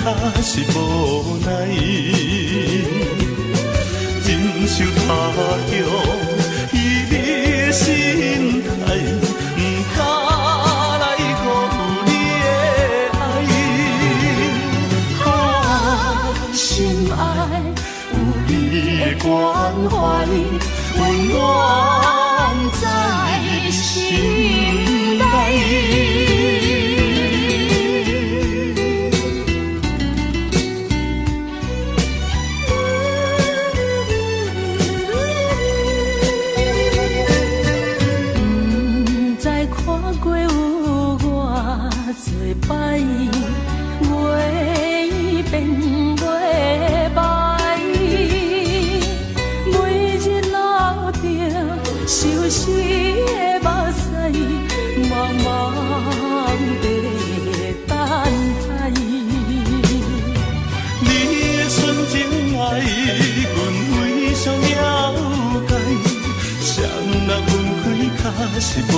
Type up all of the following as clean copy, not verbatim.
较是无奈，忍受他乡揖你的心态，不敢来辜负你的爱。啊，心爱有你的关怀，温暖在心内。摆月变月白，每日流着熟悉的目屎，茫茫地等待。你的纯情爱，阮非常了解，谁人分开较是无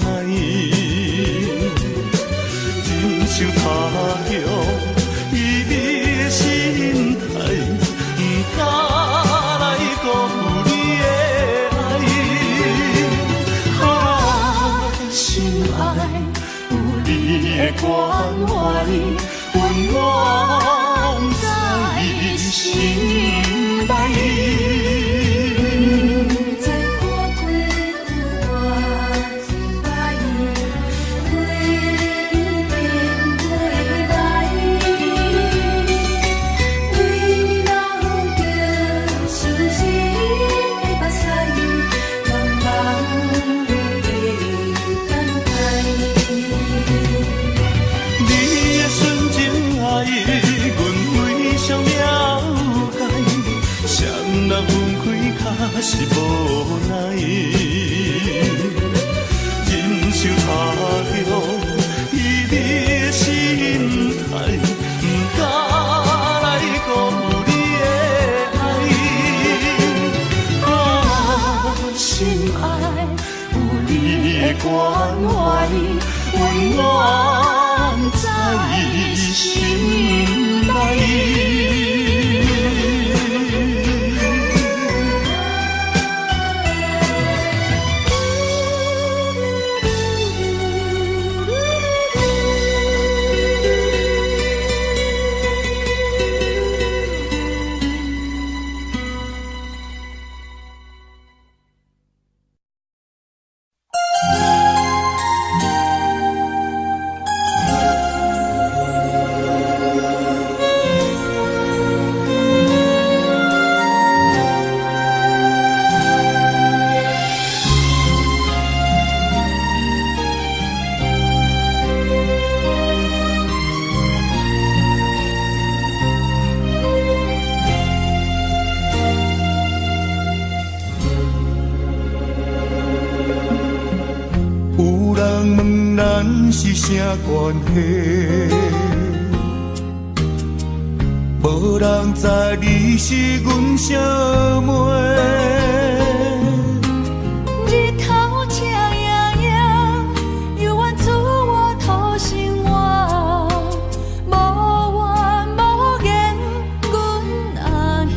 奈。忍受他乡揖你的心态，不敢来辜负你的爱。啊，心爱有你的关怀，温暖在心内。是无奈，忍受他乡揖你的心态，不敢来辜负你的爱。啊，心爱有你的关怀，温暖在心内。是啥关系？无人知你是阮小妹。日头赤炎炎，犹原厝我土生活，无怨无言，阮阿兄。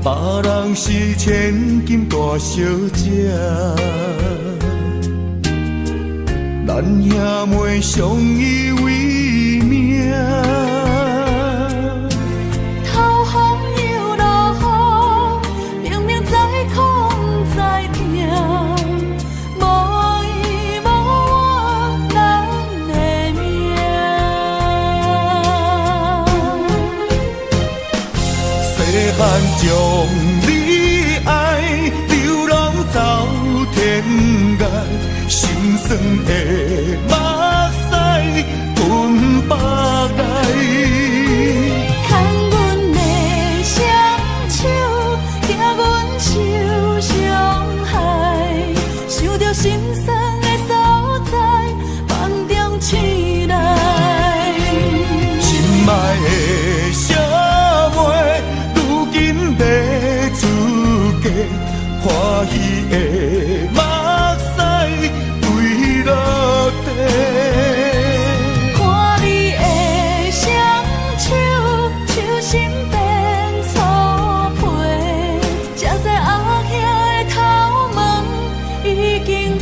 别人是千金大小姐。咱兄妹相依为命，头风又落雨，明明知苦知痛，无依无我咱的命。细汉将你爱流浪走天涯。心酸的目屎吞腹来，牵阮的双手，惊阮受伤害，想着心酸的所在，放中醒来。心爱的小妹，如今要出嫁，欢喜的目屎。落地，看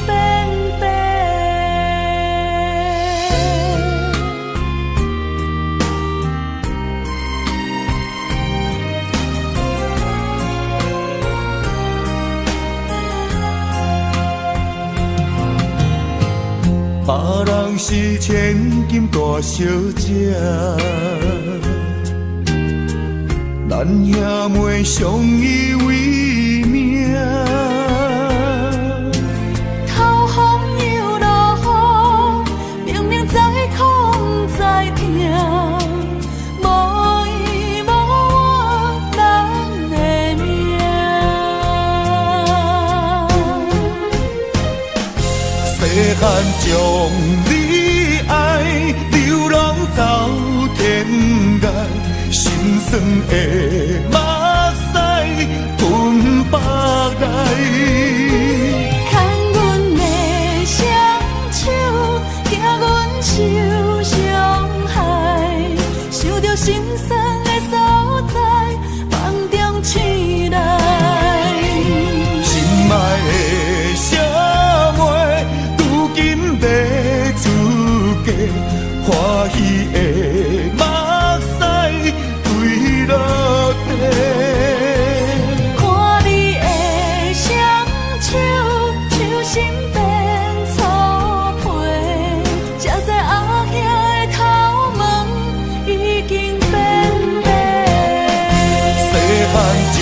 变白。别人是千金大小姐，咱兄妹相依为命。透风又落雨，明明知苦知痛，无依无我人的命。细汉将你爱，流浪走天涯，心酸的目屎吞腹来。牵阮的双手，惊阮受伤害，受着心酸的所在，梦中醒来。心爱的小妹，如今在自家，欢喜的目屎垂落地。看你的双手，手心变粗皮，才知后兄的头毛已经变白。细汉将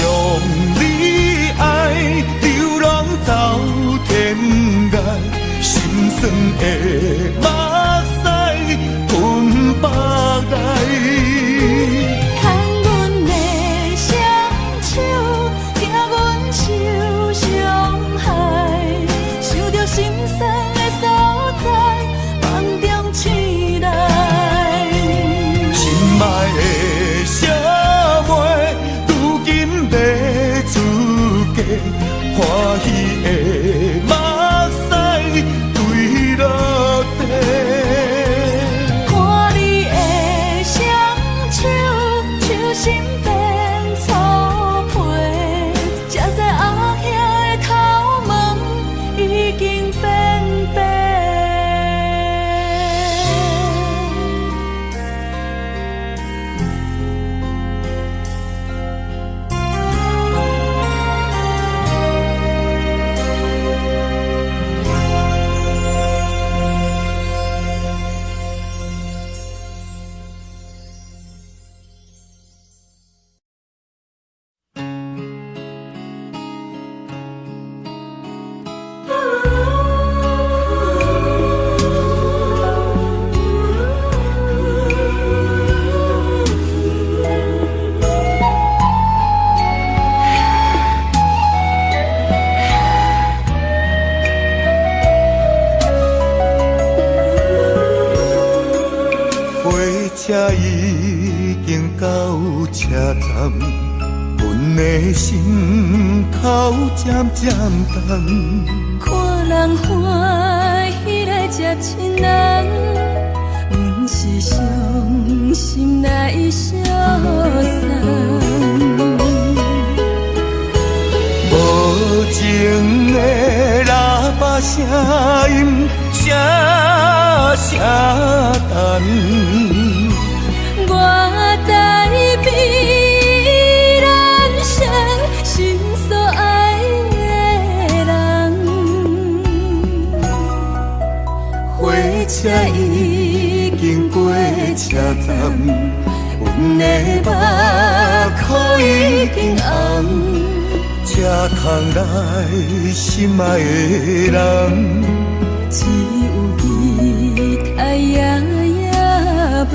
你爱，流浪走天涯，心酸的目屎吞腹来。牵阮的双手，惊阮受伤害，受着心酸的所在，梦中醒来。心爱的小妹，如今在自家，欢喜的目屎垂落地。看你的双手，手心变粗皮，才知后兄的头毛已经变白。车已经到车站，阮的心头渐渐重。看人欢喜来接亲人，阮是伤心来相送。无情的喇叭声音，声声等。我代悲人生，心所爱的人。火车已经过车站，阮的目眶已经红。车窗内心爱的人，只有你太夜夜梦。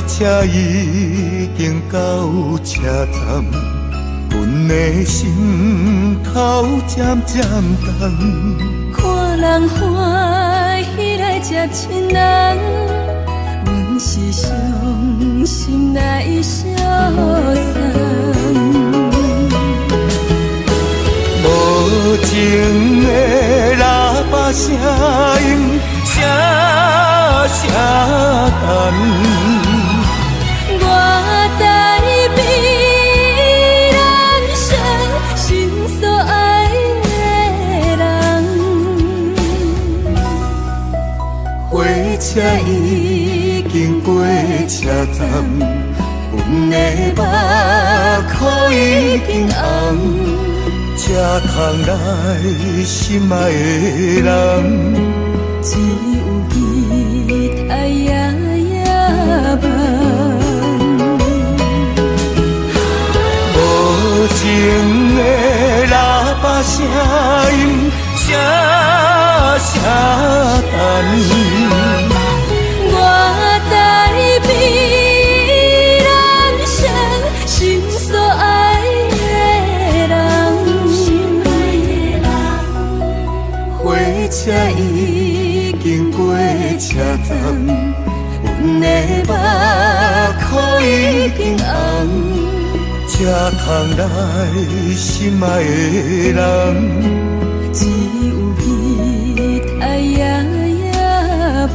车已经到车站，阮的心头渐渐重。看人欢喜来接亲人，是伤心来消散。无情的喇叭声音，声声干。我台美人生，心所爱的人，火车已经过车站，阮的目眶已经红。才通来心爱的人，只有期待夜夜梦。无情的喇叭声音，声声等。我台美人生，心所爱的人。火车已经过车站，阮的目眶已经红，才通来心爱的人，只有期待夜夜梦。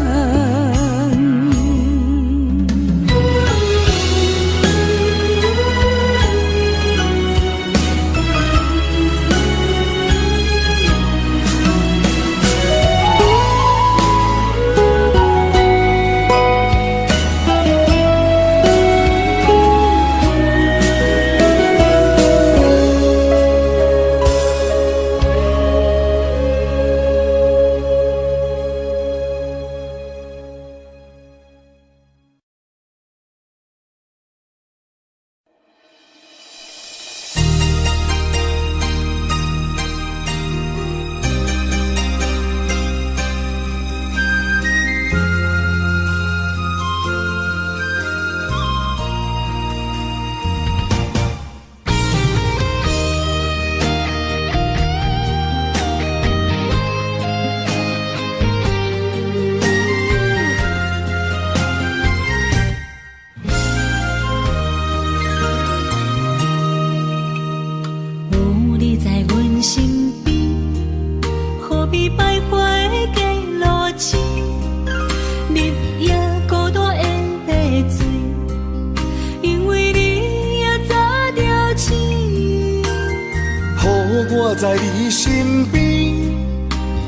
我在你身边，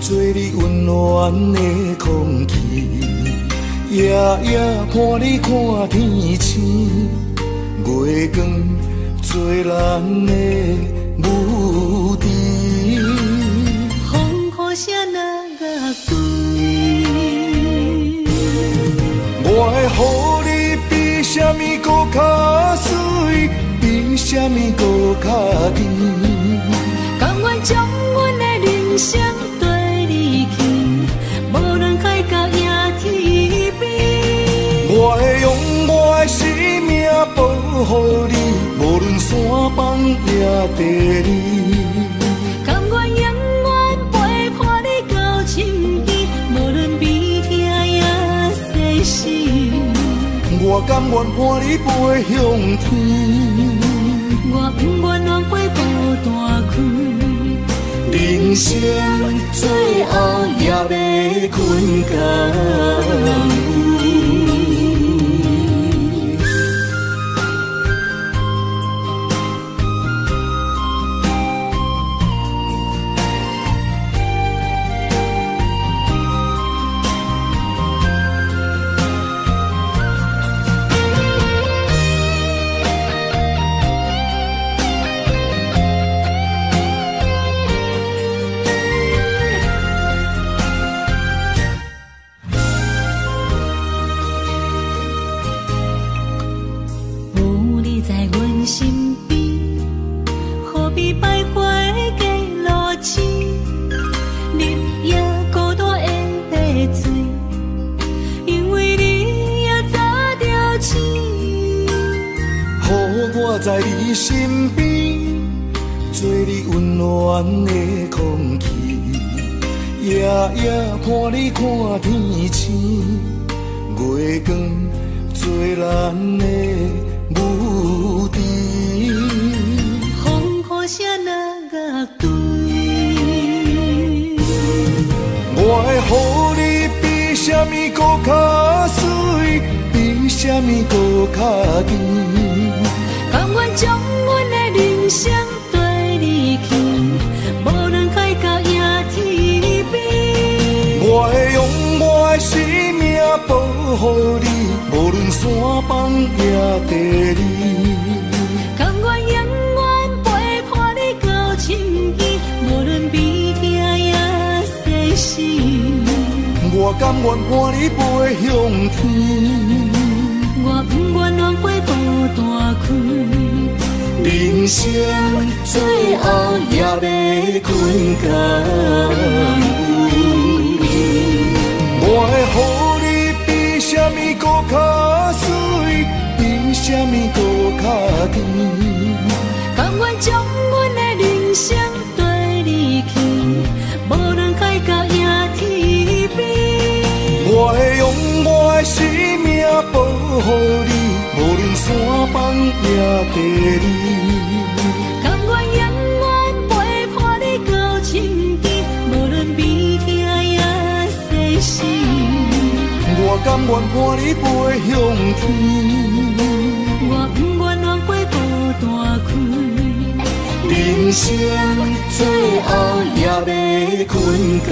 做你温暖的空气，夜夜伴你看天星，月光做咱的母题。风雨声哪个对？我会予你比什么搁较水，比什么搁较甜。甘愿将阮的人生跟你去，无论海角也天边。我会用我的生命保护你，无论山崩也地理。甘愿永远陪伴你到深更，无论悲痛也世事。我甘愿伴你飞向天，我不愿浪费孤单开。人生最后也要困觉。在你身边，做你温暖的空气，夜夜伴你看天星，月光做咱的母猪。风雨声若乐队，我会予你比什么搁较水，比什么搁较甜。甘愿将阮的人生跟你去，无论海角也天边。我会用我的生命保护你，无论山崩也地理。甘愿永远陪伴你到深更，无论悲痛也世事。我甘愿伴你飞向天。我不愿浪费孤单开，人生最后也要困觉。我会予你比什么搁较水，比什么搁较甜。甘愿将阮的人生跟你去，无论海角也天边。我会用我的生命保护你，无论山崩也地理。甘愿永远陪伴你到深更，无论悲痛也世事。我甘愿伴你飞向天。我不愿浪费孤单开，人生最后也要困觉。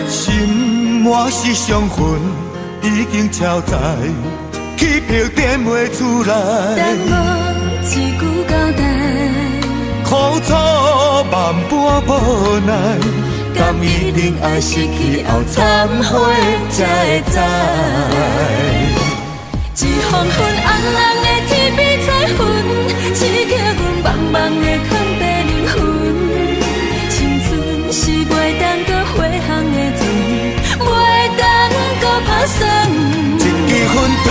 心满是伤痕，已经超载，气魄点袂出来。等我一句交代，苦楚万般无奈，敢一定爱失去后忏悔才会知。一风昏红红的天边彩云，刺激阮茫茫的空地灵魂。青春是袂当搁回航的船，袂当搁打算。一支烟吞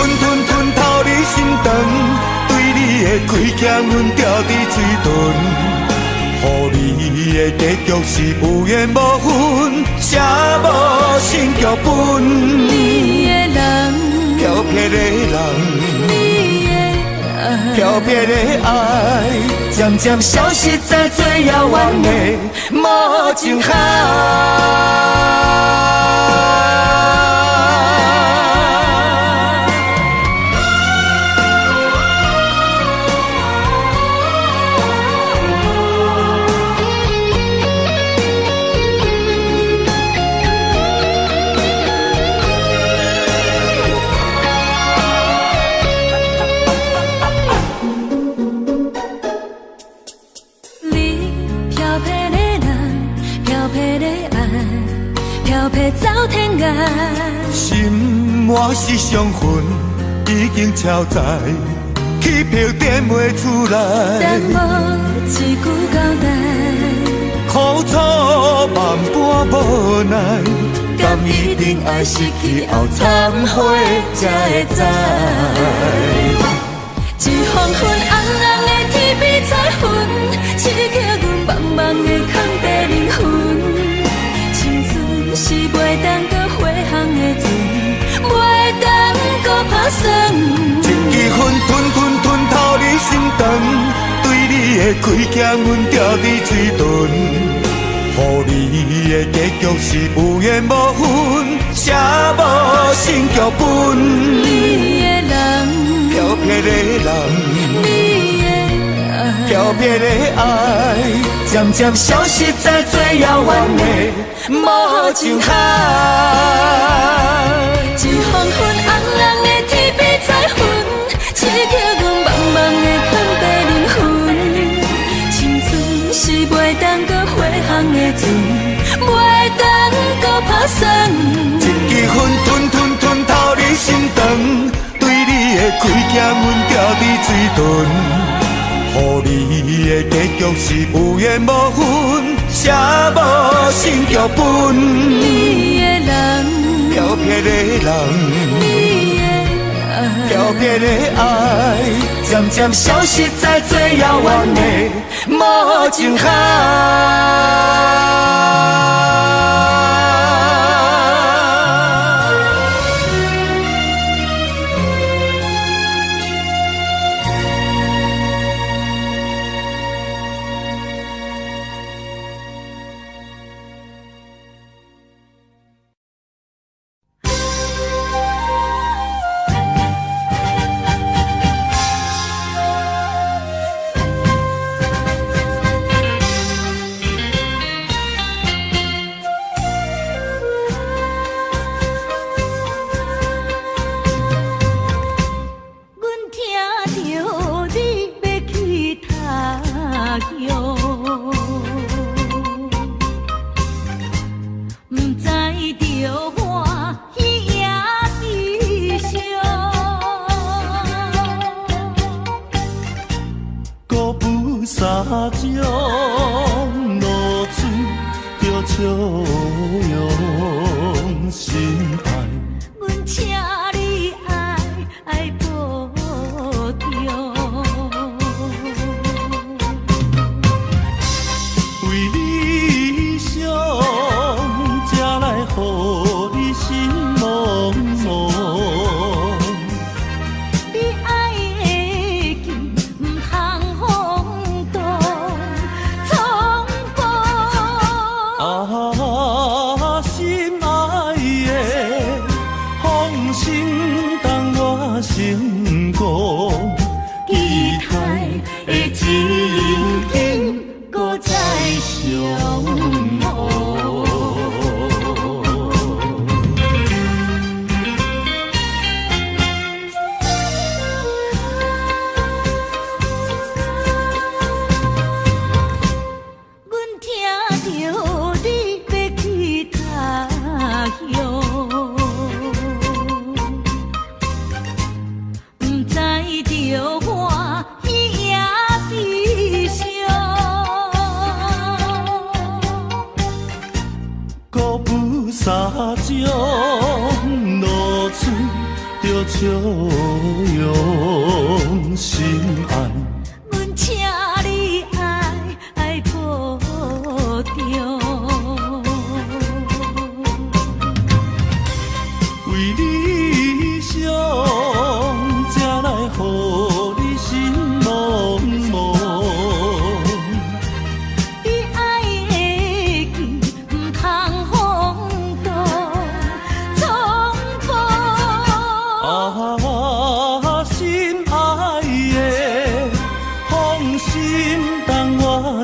透你心肠，对你的亏欠阮掉伫嘴唇。予你的结局是有缘无分，写无新剧本。你的人，漂泊的人，你的爱，漂泊的爱，渐渐消失在最遥远的无情海。走天涯，心满是伤痕，已经超载，气魄点袂出来。等我一句交代，苦楚万般无奈，敢一定爱失去后忏悔才会知。一风昏红红的天边彩云，刺激阮茫茫的空地灵魂。是袂当搁回航的船，袂当搁打算。一支烟吞透你心肠，对你的亏欠阮掉伫嘴唇。予予你的结局是有缘无分，写无成剧本。你的人，漂泊的人，你的爱，漂泊的爱，渐渐消失在最遥远的无尽海。一黄昏红红的天边彩云，刺激阮茫茫的坎坷灵魂。青春是袂当搁回航的船，袂当搁打算。一支烟吞吞透你心肠，对你的亏欠阮掉伫水豚。予你的结局是有缘无分，写无成剧本。你的人，漂泊的人，你的爱，漂泊的爱，渐渐消失在最遥远的无尽海。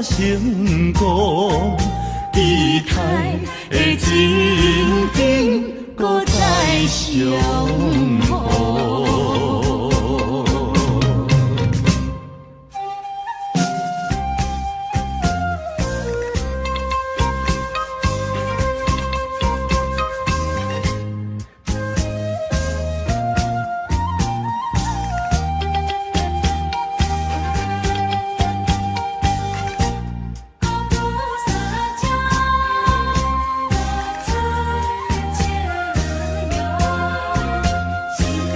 成功，期待的情景，搁再相逢。心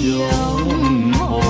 相互。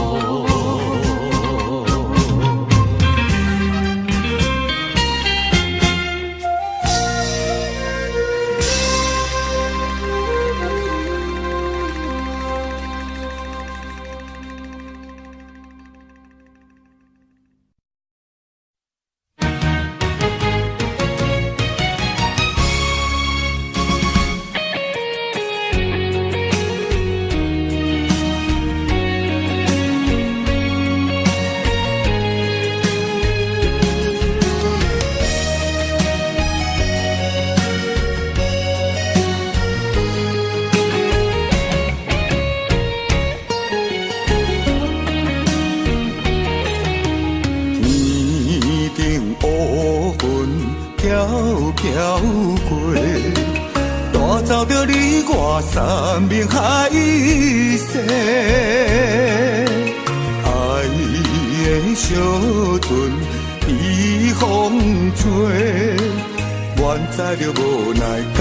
飘过，带走着你我三明海誓。爱的小船被风吹，愿知着无奈甲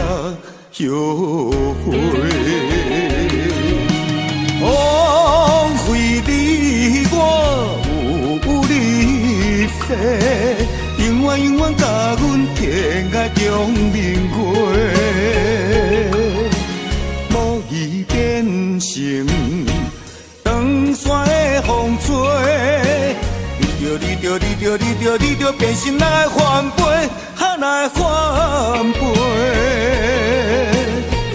后悔。枉费你我有你世。永远永远甲阮天涯中明月，无意变成长山的风吹。你着变心来翻倍，来翻倍。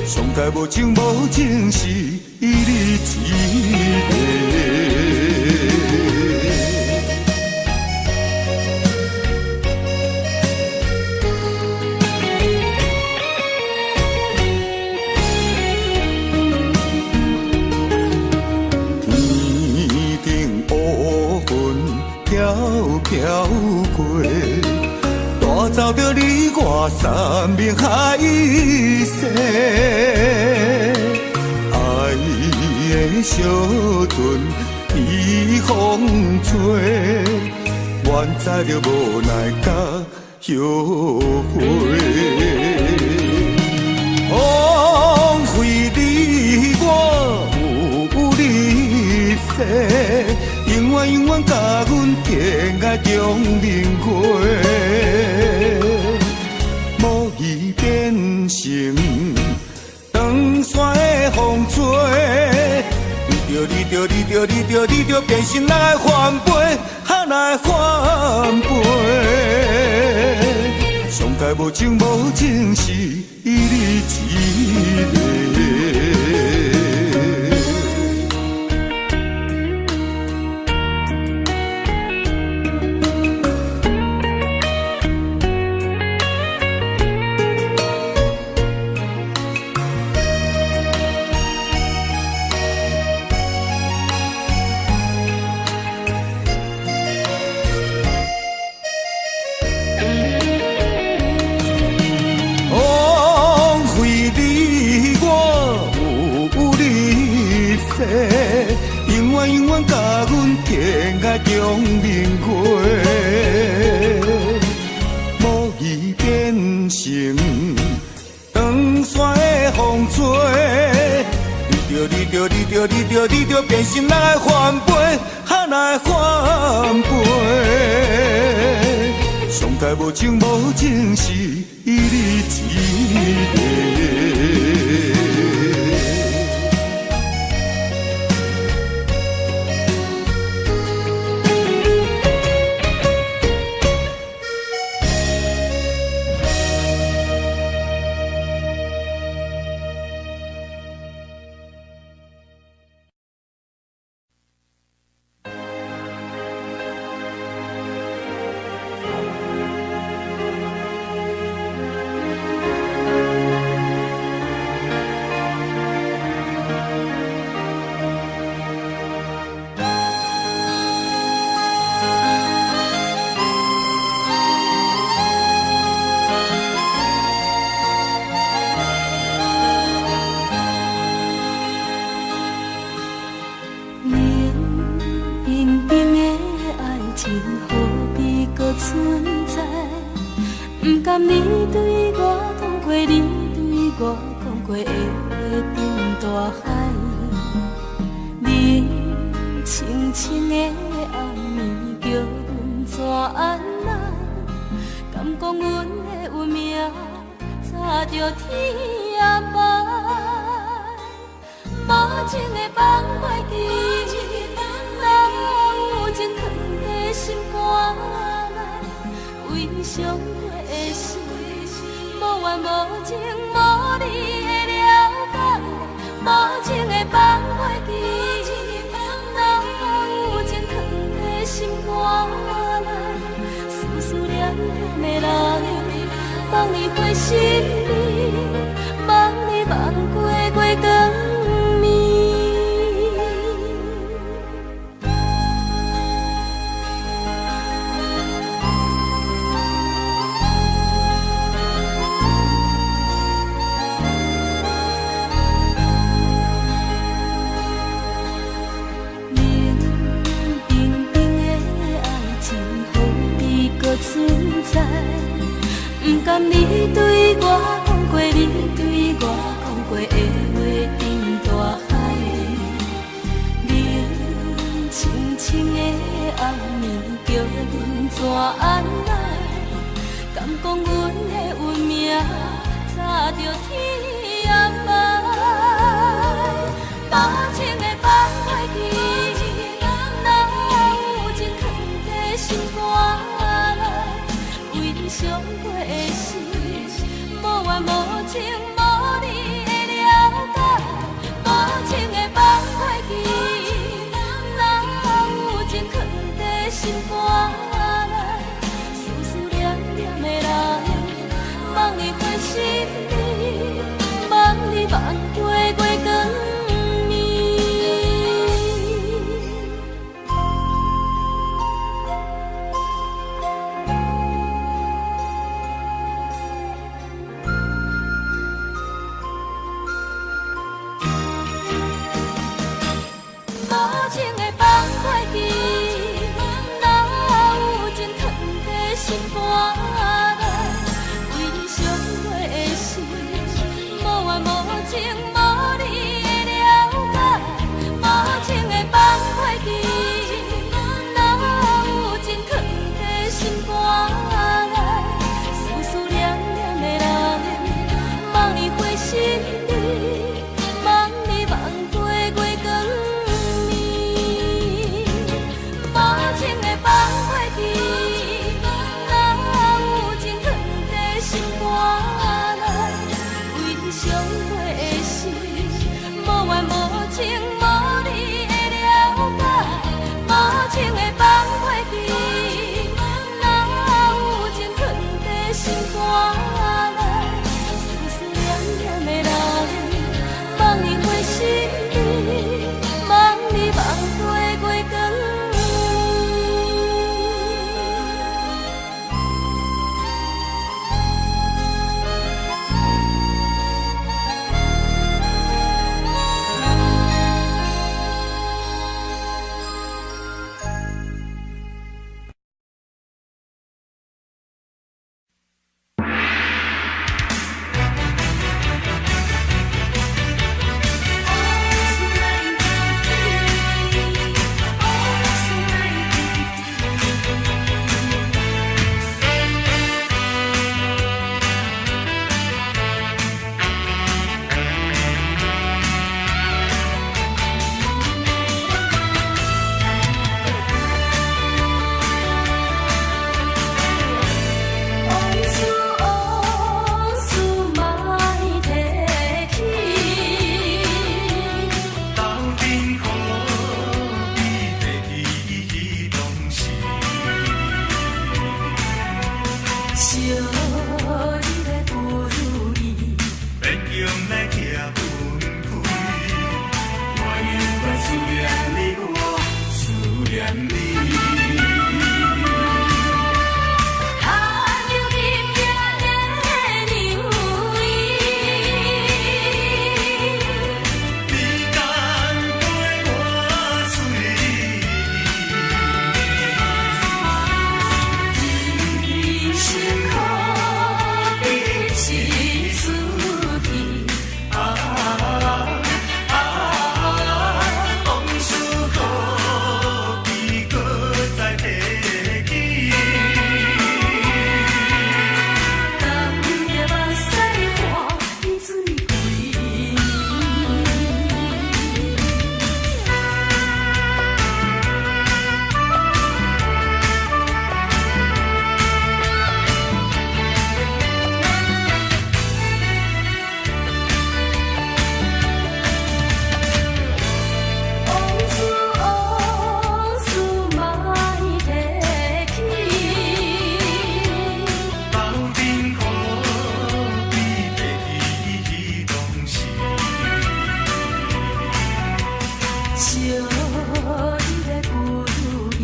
上界无情无情是你一个。飘过，带走着你我三明海誓。爱的小船被风吹，愿知着无奈甲后悔。枉费你我有你世。永远永远甲阮天涯中明月，无意变成长山的风吹。你着变心来翻倍，来翻倍。上界无情无情是你一个。永远永远甲阮天涯中明月，无意变成长山的风吹。你着变心来翻倍，来翻倍。上界无情无情是你一个。你对我讲过，你对我讲过的冰大海，冷清的暗暝，叫阮怎安那？敢讲阮的运命，差着天涯？无情的放袂记，哪有情藏在心肝内？为伤过的事，无怨无情，无你的了解。无情的放袂记，哪有情藏在心肝内？思念念的人，望你回心里，望你望过月光。存在，不甘你对我讲过，你对我讲过的话沉大海。冷清清的暗暝，叫阮怎安奈？敢讲阮的运命，差着天涯海。无情的放袂记，哪有情藏在心肝？伤过的事，无怨无情，无你的了解。无情的放袂记，哪有情藏在心肝内？思念念的人，望你回心里，望你望过月光。无情的放袂记，哪有情藏在心肝内？为伤过的事，无怨无情，无你的了解。无情的放袂记，哪有情藏在心肝内？思念念的人，望你回心里，望你望过月光。无情的放袂记，哪有情藏在心肝内？为伤过的事，无怨无情，无你的了解。无情的放袂记，哪有情藏在心肝内？思念念的人，望你回心里，望你望过月光。小你的不意，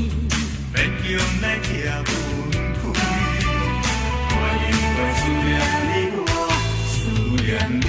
别强来拆阮开，我因为思念你，我思念你。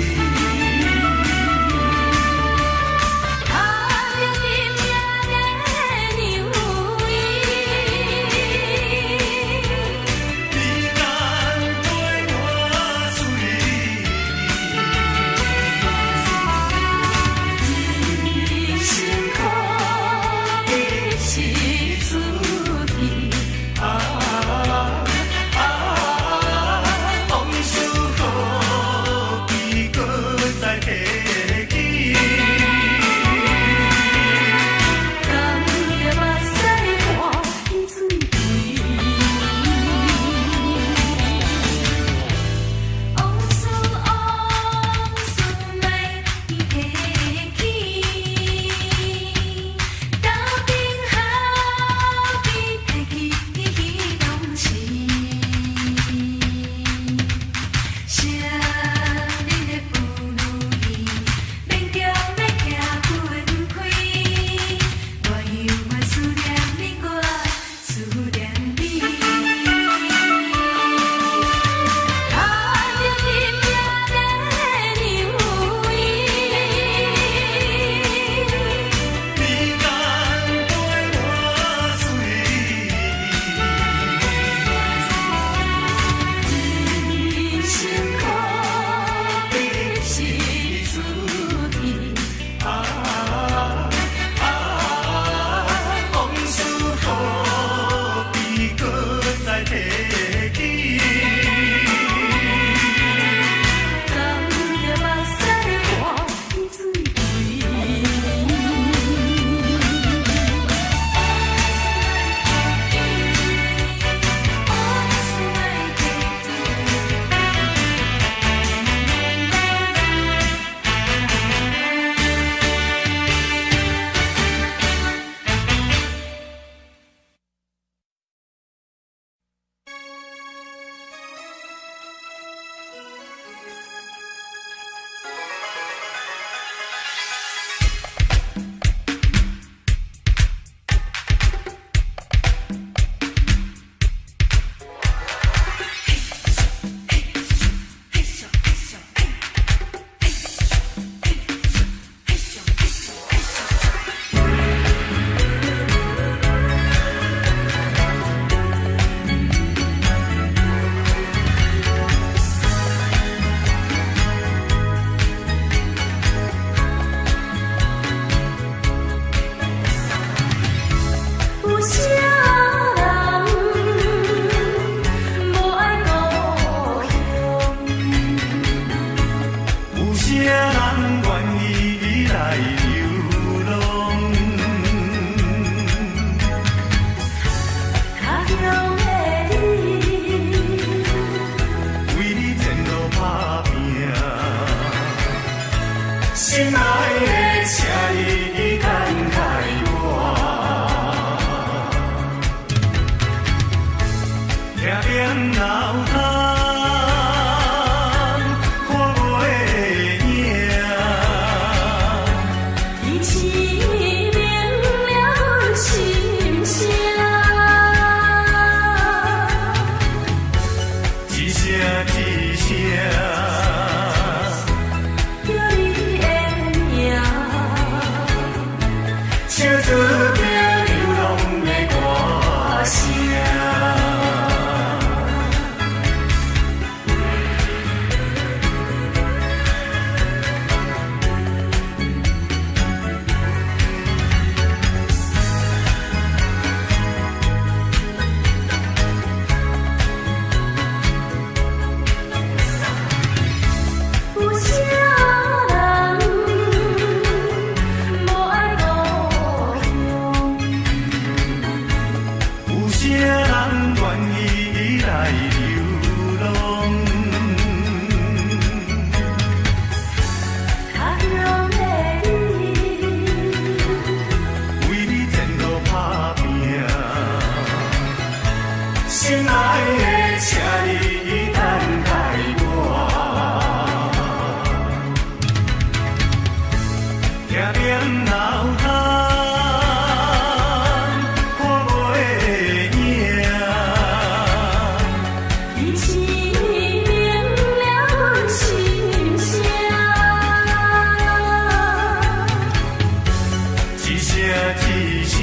一声，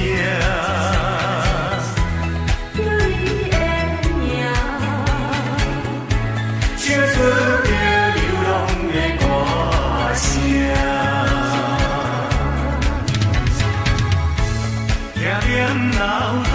叫你的名，唱出着流浪的歌声，点点脑海。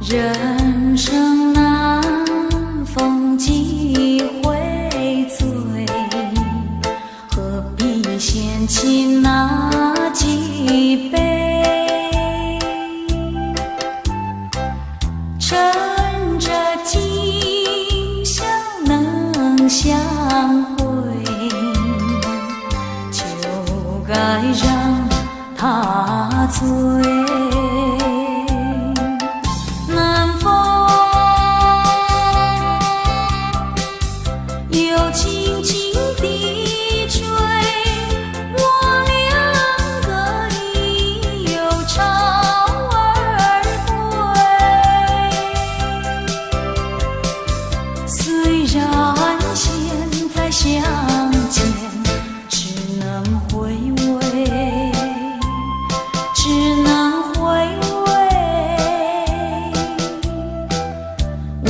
人生难，逢几回醉，何必嫌弃那几杯？趁着今宵能相会，就该让他醉。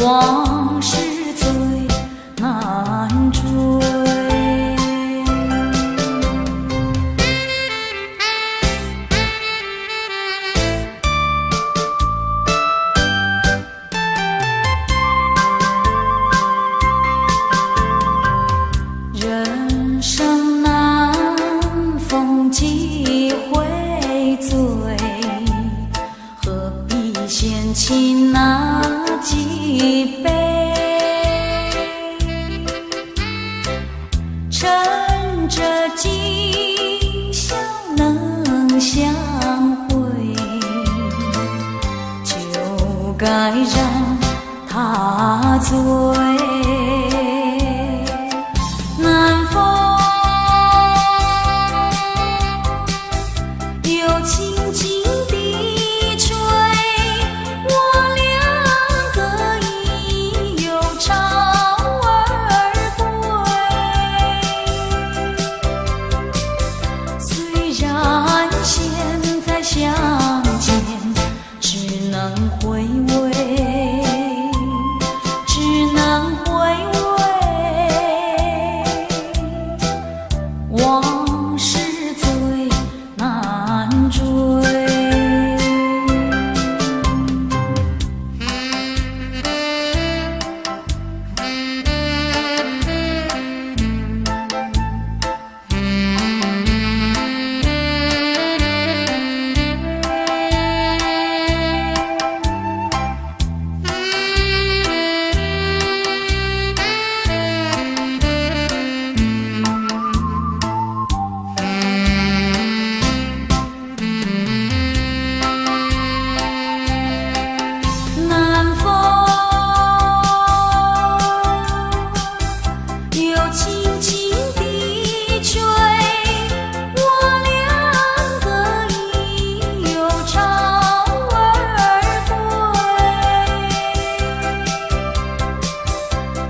往事最难追。人生难逢几回醉，何必嫌弃那几杯？趁着今宵能相会，就该让他醉。南风又轻轻地吹，我两个已有朝而归。虽然现在相见只能回味，只能回味。往事最难追。南风又轻轻地吹，我两个已有朝而归。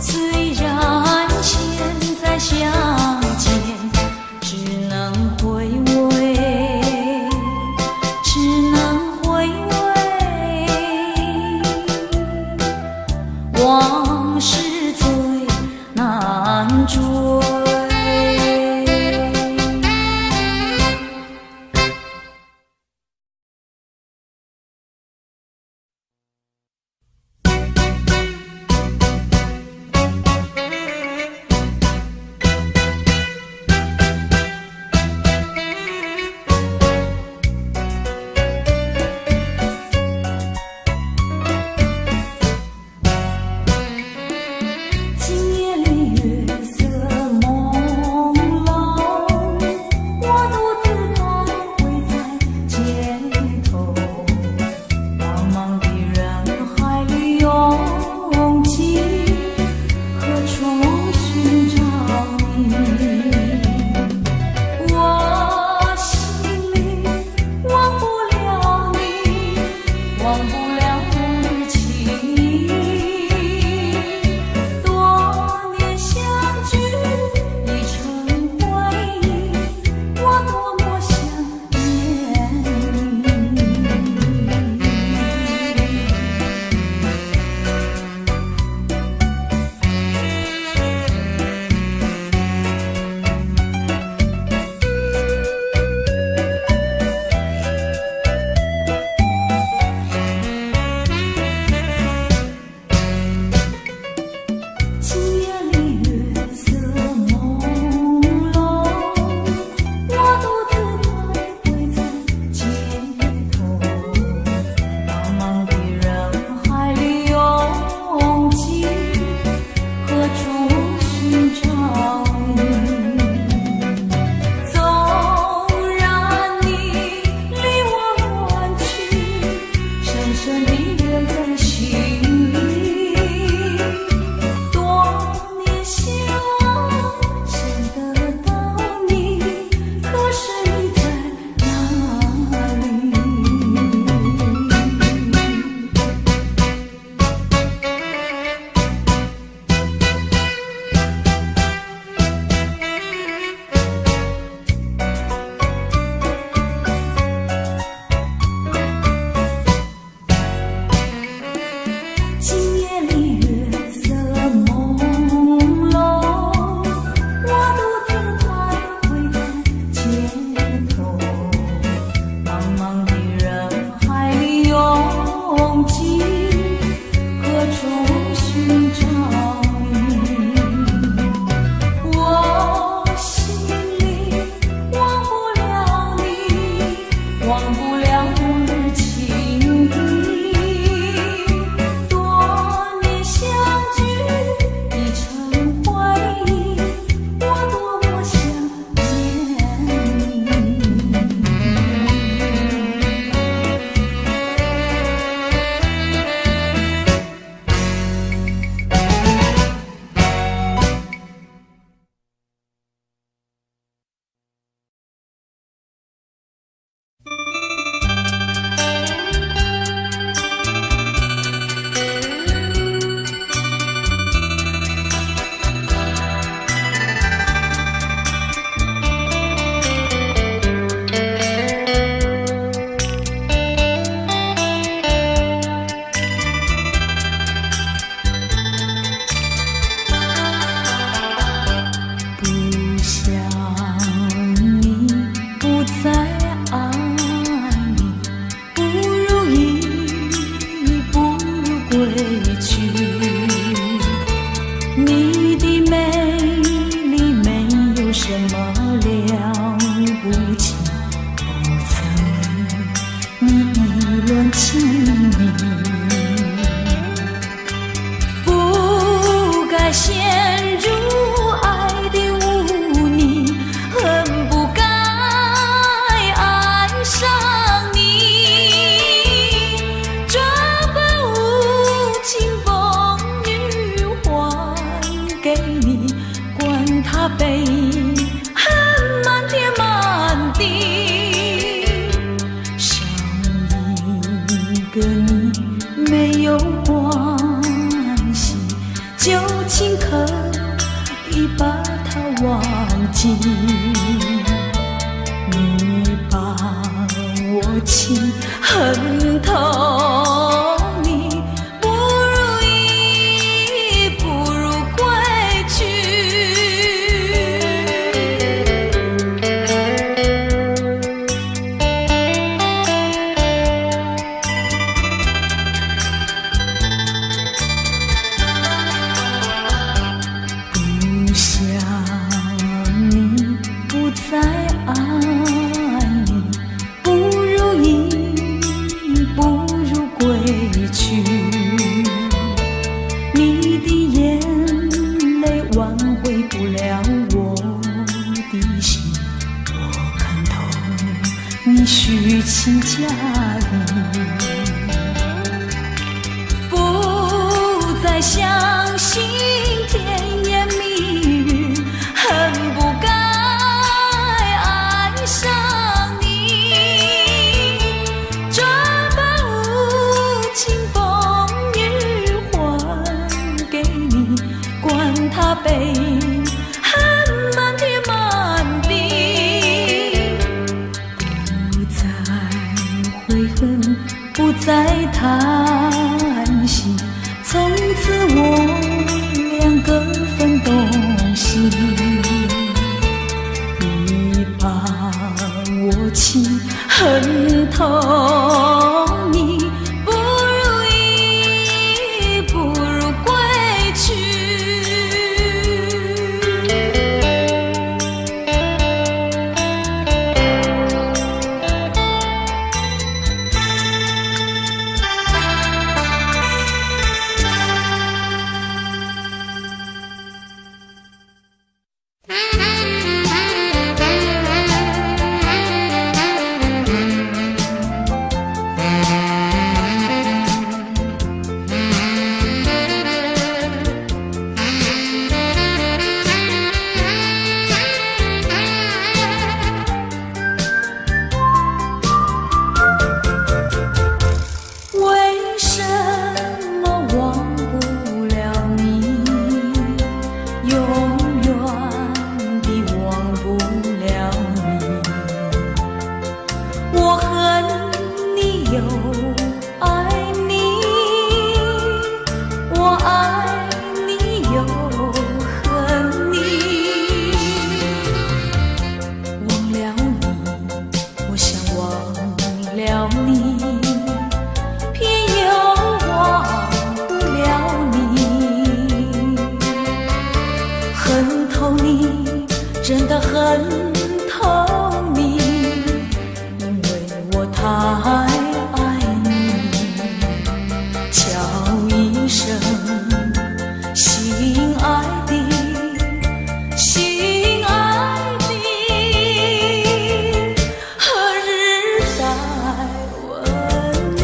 虽然现在相见只能回味，只能回味。往事最难追。今夜里月色朦胧，我独自徘徊在街头，茫茫的人海里拥挤，何处寻找你？我心里忘不了你，忘不了日期。多年相聚已成回忆，我多么想念你。今夜里月色朦胧，我独自徘徊在街头，茫茫的人海里拥挤，何处寻找你？纵然你离我远去，深深地留在心里。多年相望，想得到你，可是你在哪里？归去。你的美丽没有什么了不起，不曾为你意乱情迷，不该陷入爱的污泥，恨不该爱上你，这般无情风雨还给你，管他悲恨满天满地，少一个你没有关系，就请可以把它忘记。你把我情恨透，你不如意，不如归去。不想你，不再爱你，不如意，不如归去。你的眼泪挽回不了我的心，我看透你虚情假意，不再相信甜言蜜语，恨不该爱上你，这般无情风雨还给你，管他悲恨满天满地，不再悔恨，不再叹息，从此我两个分东西。你把我情恨透，你不如意，不如归去。为什么忘不了你，永远地忘不了你？我恨你又爱你，我爱你又恨你。忘了你，我想忘了你，偏又忘不了你。恨透你，真的恨透你，因为我太爱你。叫一声心爱的，心爱的，何日再问你？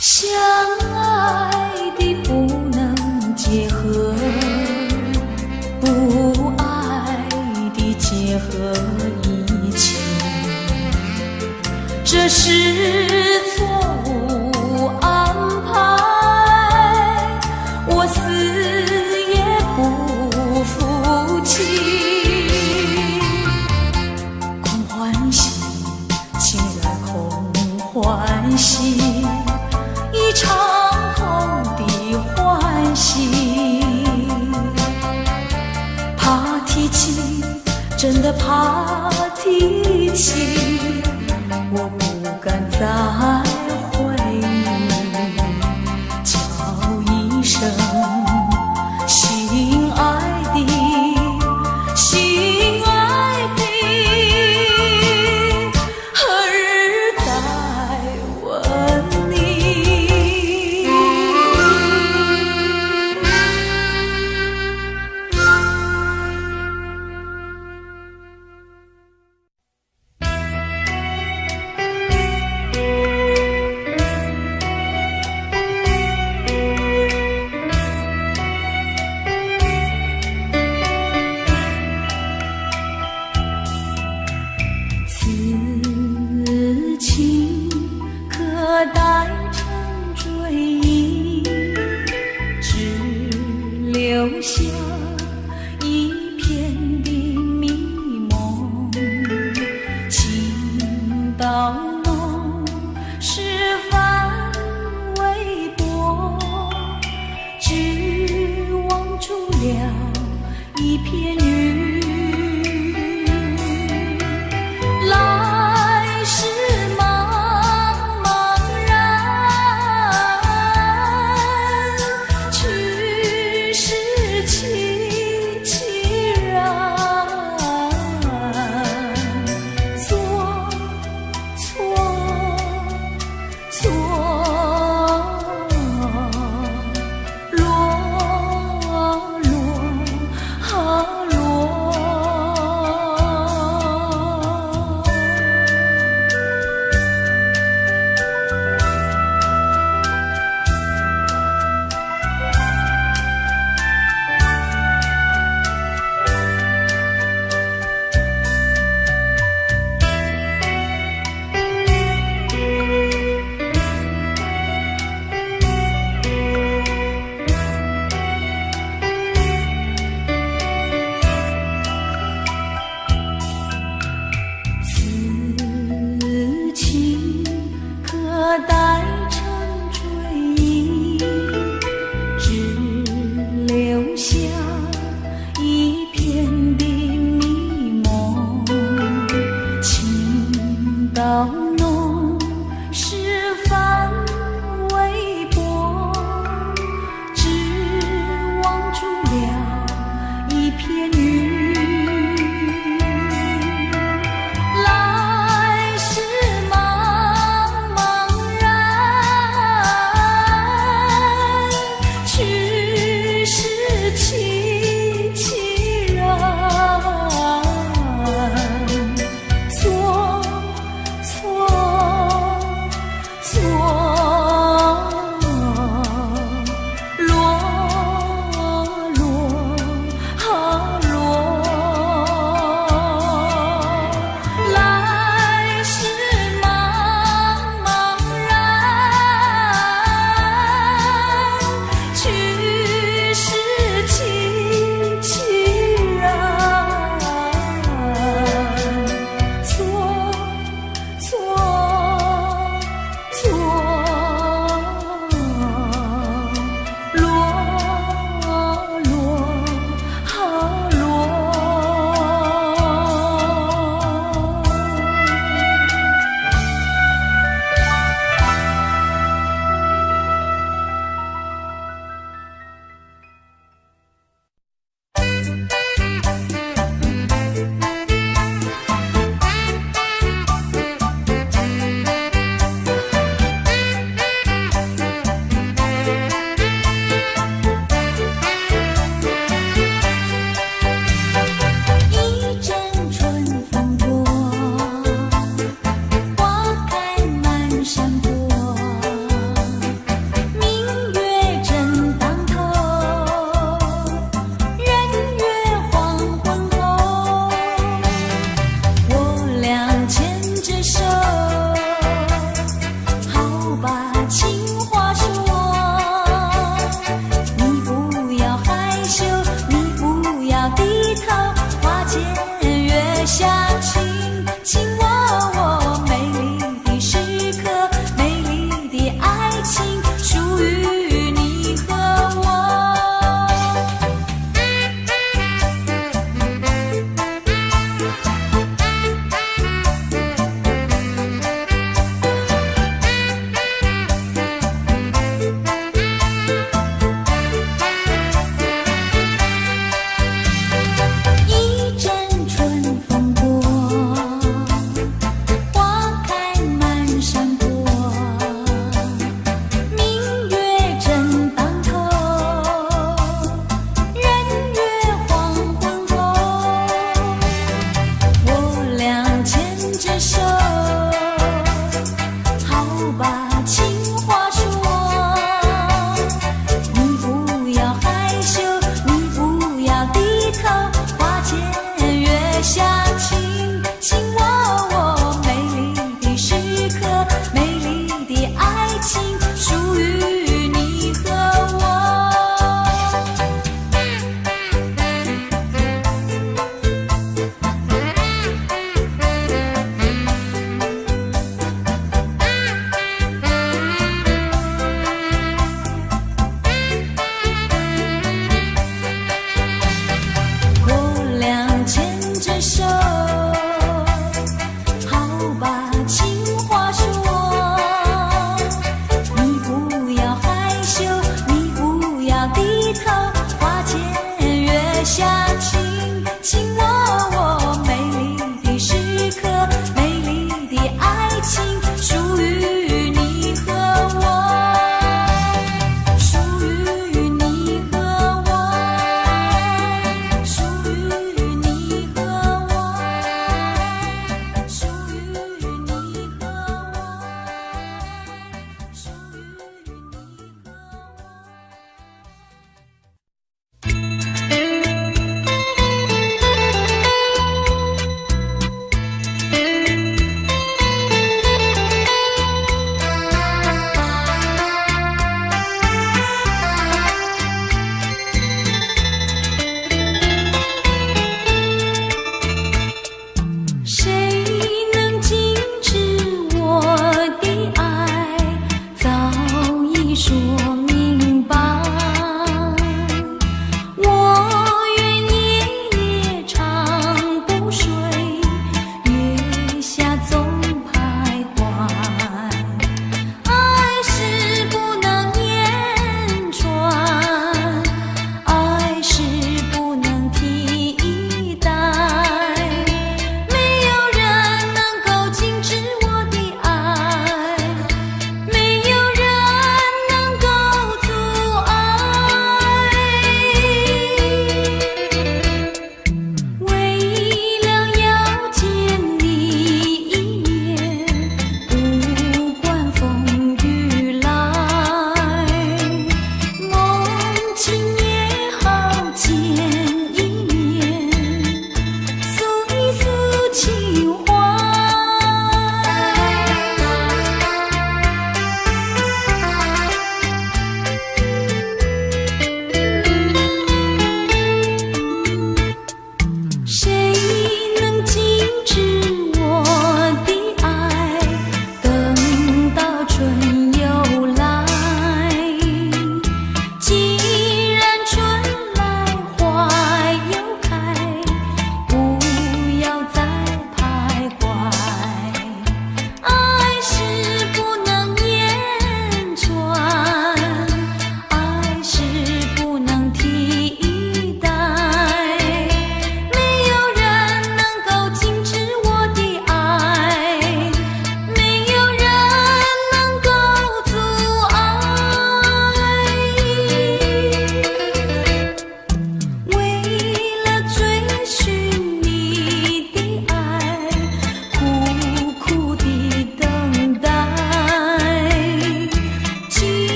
相爱的不能结合，不爱的结合一起，这是错误安排，我死也不服气。真的怕提起，我不敢再回忆，叫一声心爱的，心爱的，何日再问你？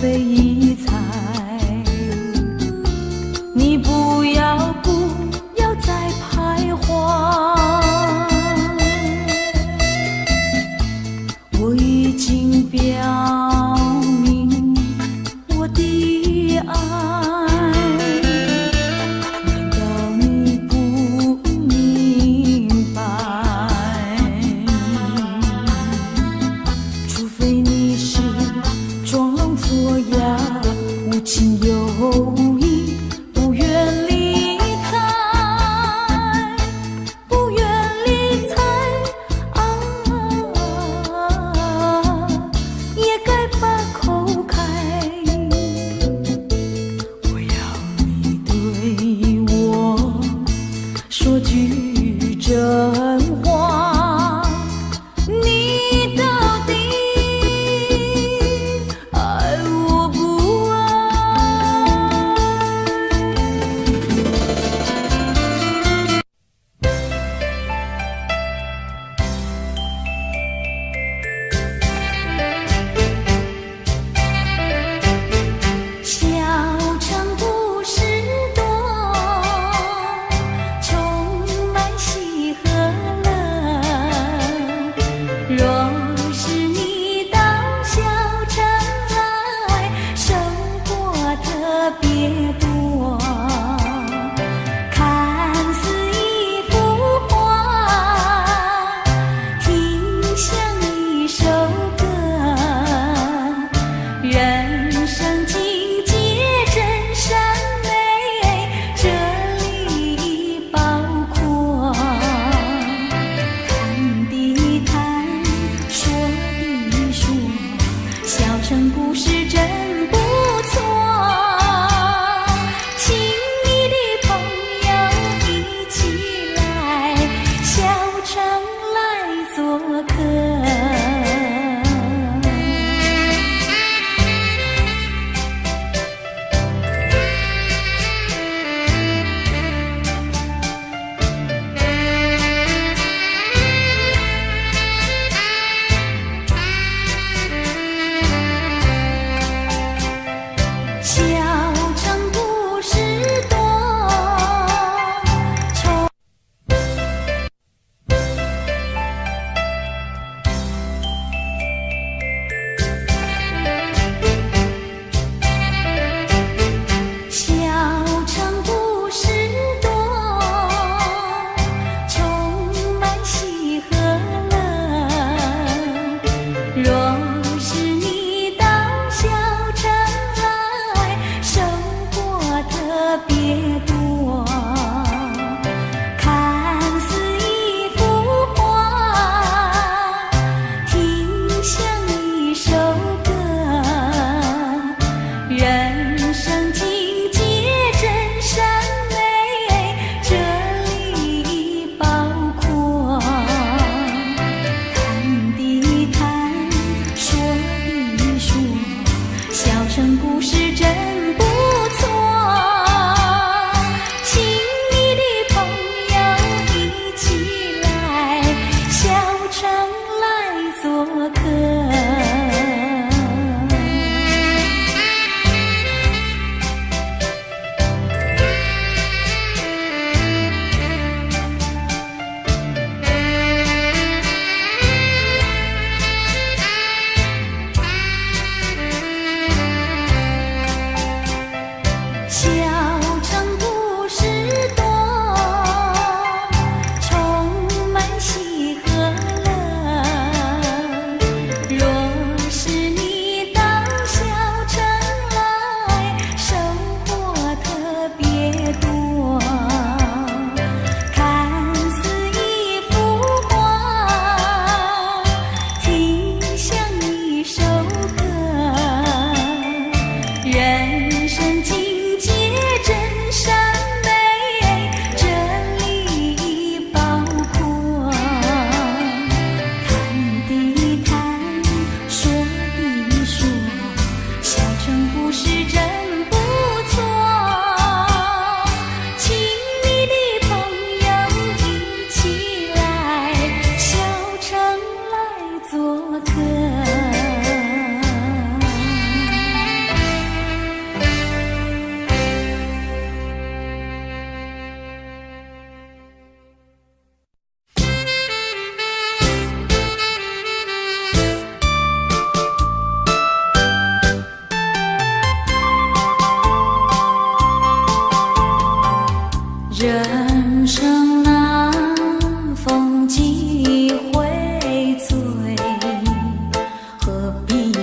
非一猜。你不要再徘徊，我已经表明我的爱，难道你不明白？除非你是装聋作哑，无情有义，不愿理睬，不愿理睬啊，也该把口开。我要你对我说句真话，你到底爱我不爱？小城故事多，充满喜和乐。若是你到小城来，生活特别多，看似一幅画，听像一首歌，人生境界真善美，这里包括谈的谈，说的说，小城故事真不错，请你的朋友一起来小城来做客。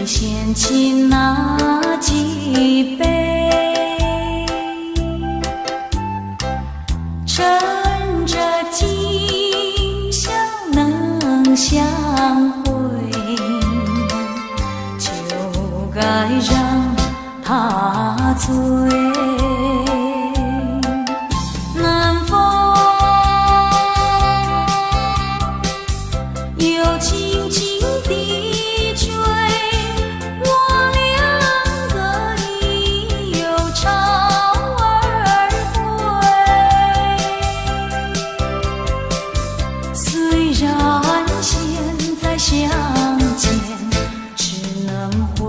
你掀起那几杯，趁着今宵能相会，就该让他醉。南风又轻轻地吹，我俩个已又潮儿归。虽然现在相见，只能回